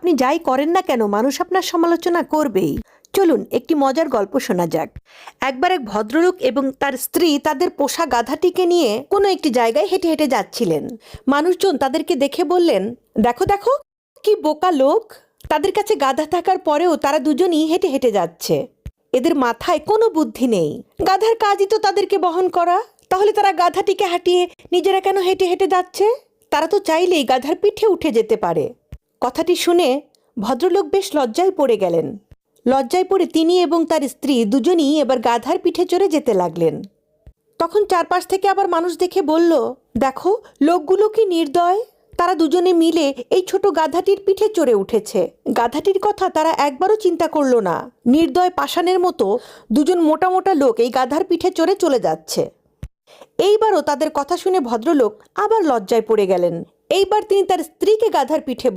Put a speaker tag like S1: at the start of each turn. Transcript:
S1: আপনি যাই করেন না কেন মানুষ আপনার সমালোচনা করবেই। চলুন একটি মজার গল্প শোনা যাক। একবার এক ভদ্রলোক এবং তার স্ত্রী তাদের পোষা গাধাটিকে নিয়ে কোনো একটি জায়গায় হেঁটে হেঁটে যাচ্ছিলেন। মানুষজন তাদেরকে দেখে বললেন, দেখো দেখো কি বোকা লোক, তাদের কাছে গাধা থাকার পরেও তারা দুজনই হেঁটে হেঁটে যাচ্ছে। এদের মাথায় কোনো বুদ্ধি নেই। গাধার কাজই তো তাদেরকে বহন করা, তাহলে তারা গাধাটিকে হাঁটিয়ে নিজেরা কেন হেঁটে হেঁটে যাচ্ছে? তারা তো চাইলেই গাধার পিঠে উঠে যেতে পারে। কথাটি শুনে ভদ্রলোক বেশ লজ্জায় পড়ে গেলেন। লজ্জায় পড়ে তিনি এবং তার স্ত্রী দুজনই এবার গাধার পিঠে চড়ে যেতে লাগলেন। তখন চারপাশ থেকে আবার মানুষ দেখে বলল, দেখো লোকগুলো কি নির্দয়, তারা দুজনে মিলে এই ছোট গাধাটির পিঠে চড়ে উঠেছে। গাধাটির কথা তারা একবারও চিন্তা করলো না। নির্দয় পাষাণের মতো দুজন মোটা মোটা লোক এই গাধার পিঠে চড়ে চলে যাচ্ছে। এইবারও তাদের কথা শুনে ভদ্রলোক আবার লজ্জায় পড়ে গেলেন। এইবার তিনি তার স্ত্রীকে গাধার পিঠে